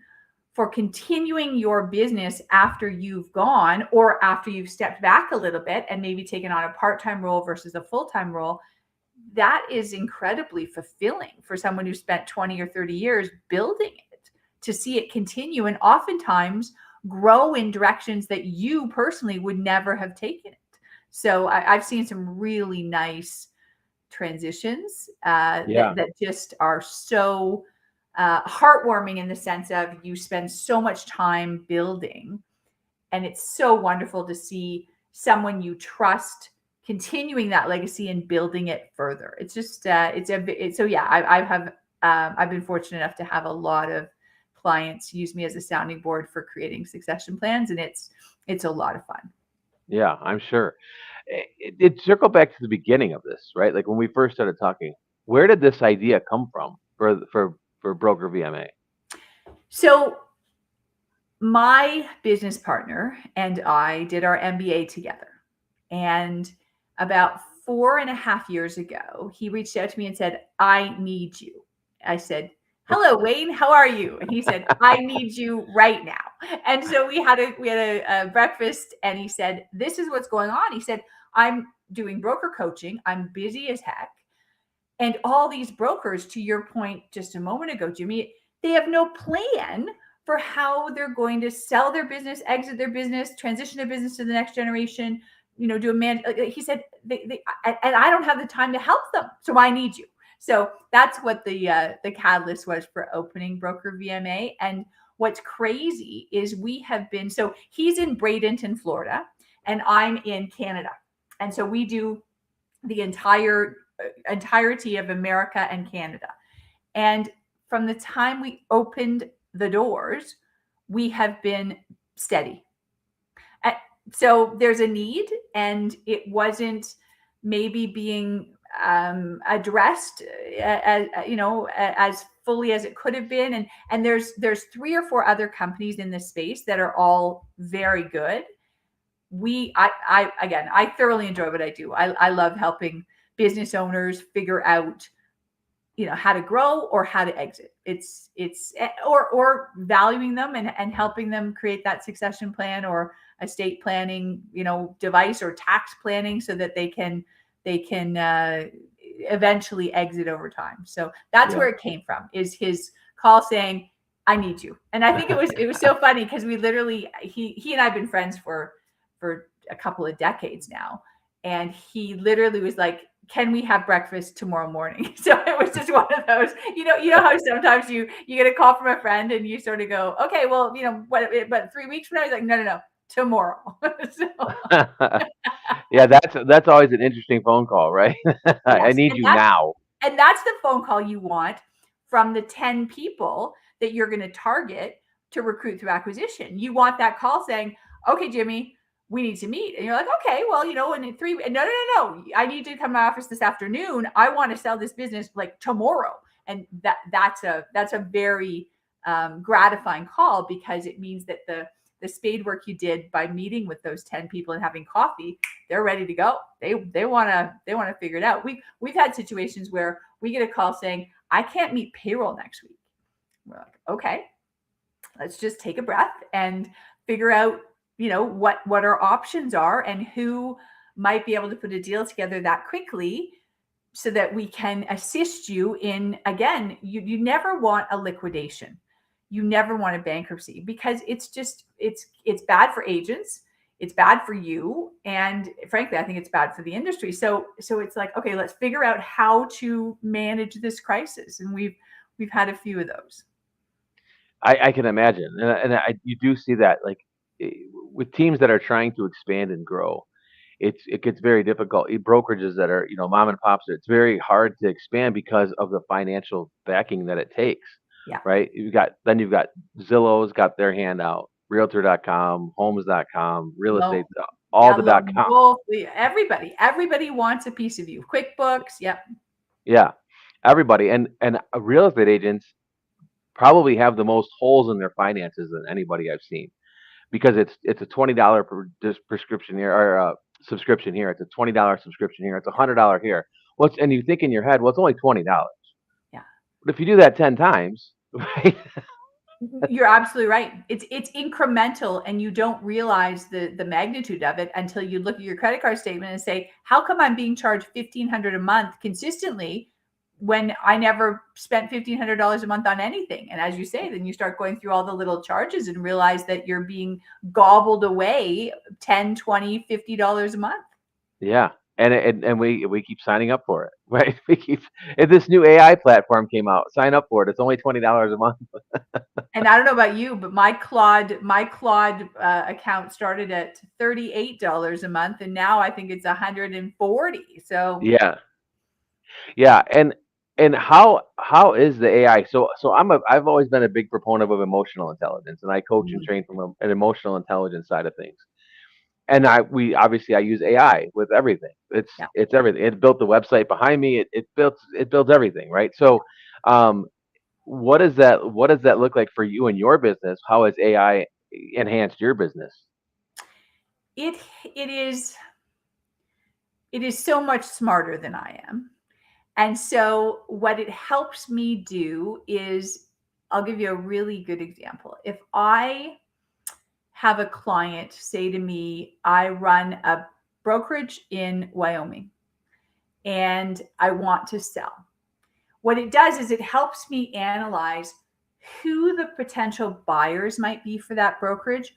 for continuing your business after you've gone, or after you've stepped back a little bit and maybe taken on a part-time role versus a full-time role, that is incredibly fulfilling for someone who spent 20 or 30 years building it, to see it continue and oftentimes grow in directions that you personally would never have taken it. So I've seen some really nice transitions that just are so heartwarming, in the sense of you spend so much time building, and it's so wonderful to see someone you trust continuing that legacy and building it further. It's just I've been fortunate enough to have a lot of clients use me as a sounding board for creating succession plans, and it's a lot of fun.
Yeah, I'm sure. It circle back to the beginning of this, right? Like when we first started talking, where did this idea come from for Broker VMA?
So my business partner and I did our MBA together. And about 4.5 years ago, he reached out to me and said, I need you. I said, hello, Wayne, how are you? And he said, I need you right now. And so we had a breakfast, and he said, this is what's going on. He said, I'm doing broker coaching. I'm busy as heck. And all these brokers, to your point just a moment ago, Jimmy, they have no plan for how they're going to sell their business, exit their business, transition their business to the next generation, do a man. He said, and I don't have the time to help them. So I need you. So that's what the catalyst was for opening Broker VMA. And what's crazy is so he's in Bradenton, Florida, and I'm in Canada. And so we do the entirety of America and Canada. And from the time we opened the doors, we have been steady. So there's a need, and it wasn't maybe being addressed as fully as it could have been. And there's 3 or 4 other companies in this space that are all very good. I thoroughly enjoy what I do. I love helping business owners figure out how to grow or how to exit. It's or valuing them and helping them create that succession plan or estate planning device, or tax planning, so that they can eventually exit over time. So that's where it came from, is his call saying, I need you. And I think it was so funny, because we literally, he and I have been friends for a couple of decades now. And he literally was like, can we have breakfast tomorrow morning? So it was just one of those, how sometimes you get a call from a friend and you sort of go, okay, well, but 3 weeks from now, he's like, no, tomorrow.
Yeah, that's always an interesting phone call, right? Yes, I need you now.
And that's the phone call you want from the 10 people that you're going to target to recruit through acquisition. You want that call saying, okay, Jimmy, we need to meet. And you're like, okay, well, in 3, no, I need to come to my office this afternoon. I want to sell this business like tomorrow. And that's a very gratifying call, because it means that the spade work you did by meeting with those 10 people and having coffee, they're ready to go. They want to figure it out. We've had situations where we get a call saying, I can't meet payroll next week. We're like, okay, let's just take a breath and figure out, what our options are and who might be able to put a deal together that quickly, so that we can assist you in, again, you never want a liquidation. You never want a bankruptcy, because it's bad for agents. It's bad for you. And frankly, I think it's bad for the industry. So it's like, okay, let's figure out how to manage this crisis. And we've had a few of those.
I can imagine. And you do see that, like, with teams that are trying to expand and grow, it gets very difficult. Brokerages that are, mom and pops, it's very hard to expand because of the financial backing that it takes.
Yeah.
Right. You've got Zillow's got their hand out, realtor.com, homes.com, real estate, all the .com.
Everybody wants a piece of you. QuickBooks. Yep.
Yeah. Everybody. And real estate agents probably have the most holes in their finances than anybody I've seen, because it's a $20 prescription here, or subscription here. It's a $20 subscription here. It's $100 here. And you think in your head, well, it's only $20.
Yeah.
But if you do that 10 times, right?
You're absolutely right. It's incremental, and you don't realize the magnitude of it until you look at your credit card statement and say, how come I'm being charged $1,500 a month consistently when I never spent $1,500 a month on anything? And as you say, then you start going through all the little charges and realize that you're being gobbled away 10, 20, $50 a month.
Yeah. And we keep signing up for it, right? If this new AI platform came out, sign up for it. It's only $20 a month.
And I don't know about you, but my Claude account started at $38 a month, and now I think it's $140. So
Yeah. Yeah. And how is the AI? So I've always been a big proponent of emotional intelligence, and I coach and train from an emotional intelligence side of things. And I use AI with everything.
yeah.
It's everything. It built the website behind me. It builds everything, right? So, um, what does that look like for you and your business? How has AI enhanced your business?
It it is it is so much smarter than I am. And so what it helps me do is, I'll give you a really good example. If I have a client say to me, I run a brokerage in Wyoming and I want to sell. What it does is it helps me analyze who the potential buyers might be for that brokerage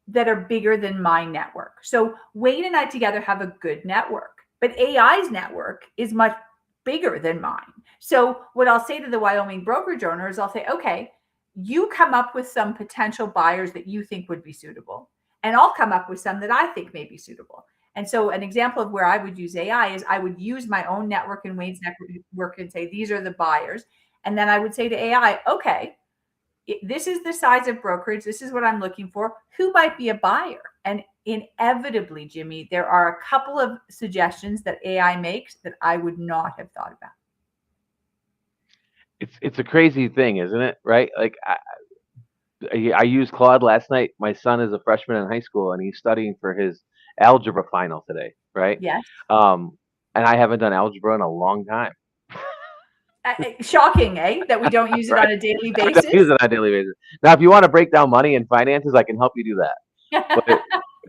that are bigger than my network. So Wade and I together have a good network, but AI's network is much bigger than mine. So what I'll say to the Wyoming brokerage owner is I'll say, okay, you come up with some potential buyers that you think would be suitable, and I'll come up with some that I think may be suitable. And so an example of where I would use AI is I would use my own network and Wade's network and say, these are the buyers. And then I would say to AI, okay, this is the size of brokerage. This is what I'm looking for. Who might be a buyer? And inevitably, Jimmy, there are a couple of suggestions that AI makes that I would not have thought about.
It's a crazy thing, isn't it? Right? Like I used Claude last night. My son is a freshman in high school, and he's studying for his algebra final today, right?
Yes.
Um, and I haven't done algebra in a long time,
Shocking, eh? That we don't use it
right?
on a daily
I don't use
basis.
it on a daily basis. Now, if you want to break down money and finances, I can help you do that. But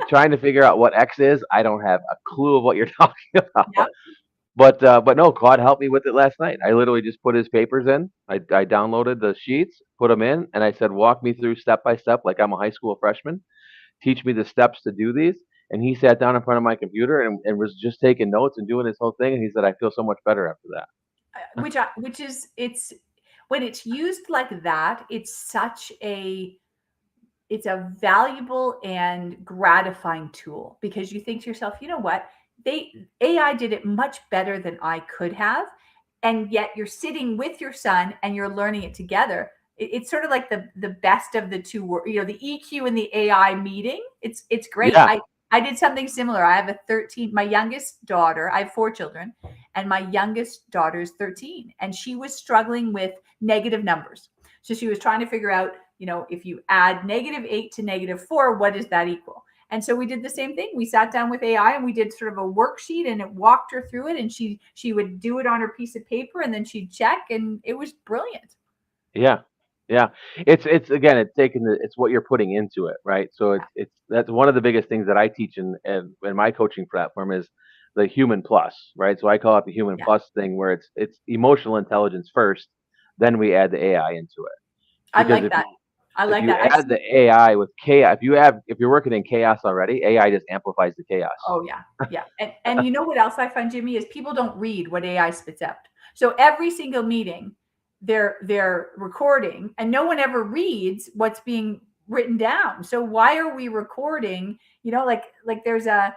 trying to figure out what X is, I don't have a clue of what you're talking about.
Yep.
But no, Claude helped me with it last night. I literally just put his papers in. I downloaded the sheets, put them in, and I said, walk me through step by step, like I'm a high school freshman. Teach me the steps to do these. And he sat down in front of my computer and was just taking notes and doing his whole thing. And he said, I feel so much better after that.
Which is, it's when it's used like that, it's a valuable and gratifying tool, because you think to yourself, you know what, AI did it much better than I could have, and yet you're sitting with your son and you're learning it together. It's sort of like the best of the two worlds, the EQ and the AI meeting. It's great.
Yeah.
I did something similar. I have my youngest daughter, I have 4 children, and my youngest daughter is 13, and she was struggling with negative numbers. So she was trying to figure out, if you add -8 to -4, what does that equal? And so we did the same thing. We sat down with AI and we did sort of a worksheet, and it walked her through it, and she would do it on her piece of paper, and then she'd check, and it was brilliant.
Yeah. Yeah. It's again, it's what you're putting into it, right? So that's one of the biggest things that I teach in my coaching platform is the human plus, right? So I call it the human
Yeah,
plus thing, where it's emotional intelligence first, then we add the AI into it.
I
Because
like that. I
if
like
you
that. I
add the
see.
AI with chaos, if you're working in chaos already, AI just amplifies the chaos.
Oh yeah, yeah. And you know what else I find, Jimmy, is people don't read what AI spits out. So every single meeting, they're recording, and no one ever reads what's being written down. So why are we recording? Like there's an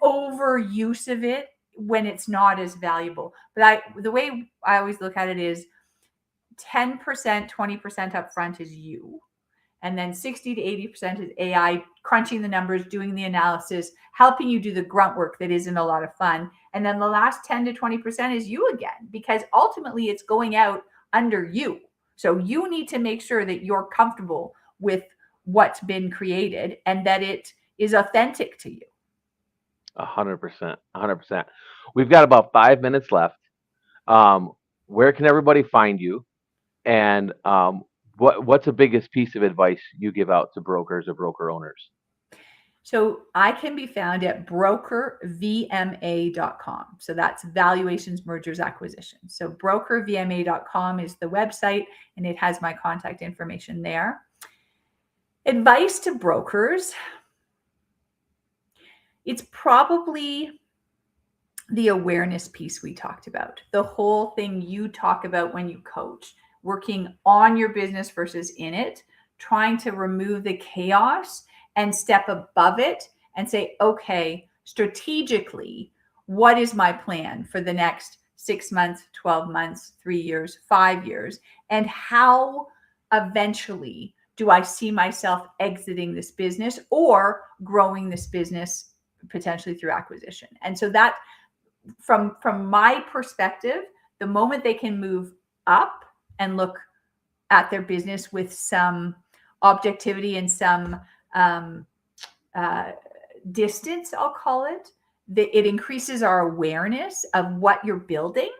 overuse of it when it's not as valuable. But the way I always look at it is 10%, 20% upfront is you. And then 60 to 80% is AI crunching the numbers, doing the analysis, helping you do the grunt work that isn't a lot of fun. And then the last 10 to 20% is you again, because ultimately it's going out under you. So you need to make sure that you're comfortable with what's been created and that it is authentic to you.
100%. 100%. We've got about 5 minutes left. Um, where can everybody find you? And what's the biggest piece of advice you give out to brokers or broker owners?
So I can be found at brokervma.com. So that's valuations, mergers, acquisitions. So brokervma.com is the website, and it has my contact information there. Advice to brokers. It's probably the awareness piece we talked about. The whole thing you talk about when you coach, working on your business versus in it, trying to remove the chaos and step above it and say, okay, strategically, what is my plan for the next 6 months, 12 months, 3 years, 5 years? And how eventually do I see myself exiting this business or growing this business potentially through acquisition? And so that, from my perspective, the moment they can move up and look at their business with some objectivity and some distance, I'll call it, that it increases our awareness of what you're building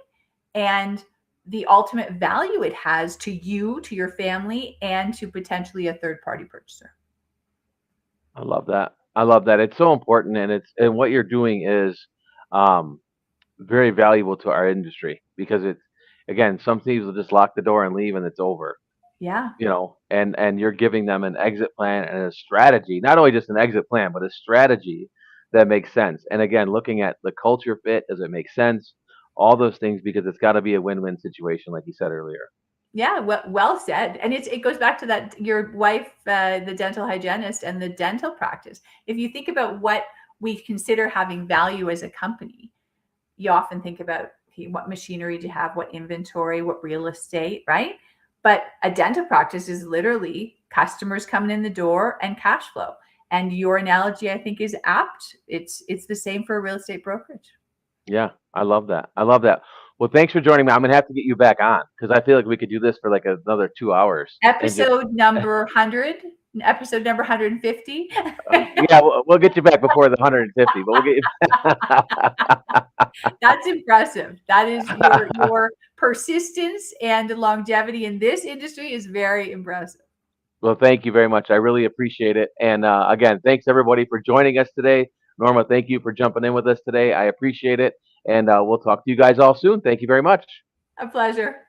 and the ultimate value it has to you, to your family, and to potentially a third-party purchaser.
I love that. I love that. It's so important, and what you're doing is um, very valuable to our industry because it's, again, some thieves will just lock the door and leave, and it's over.
Yeah.
And you're giving them an exit plan and a strategy, not only just an exit plan, but a strategy that makes sense. And again, looking at the culture fit, does it make sense? All those things, because it's got to be a win-win situation, like you said earlier.
Yeah, well said. And it goes back to that, your wife, the dental hygienist, and the dental practice. If you think about what we consider having value as a company, you often think about, okay, what machinery do you have, what inventory, what real estate, right? But a dental practice is literally customers coming in the door and cash flow. And your analogy, I think, is apt. It's the same for a real estate brokerage.
Yeah, I love that. I love that. Well, thanks for joining me. I'm gonna have to get you back on because I feel like we could do this for like another 2 hours and just
Episode number 100, episode number 150.
yeah, we'll get you back before the 150, but we'll get you.
That's impressive. That is your persistence and longevity in this industry is very impressive.
Well, thank you very much. I really appreciate it. And again, thanks everybody for joining us today. Norma, thank you for jumping in with us today. I appreciate it. And we'll talk to you guys all soon. Thank you very much.
A pleasure.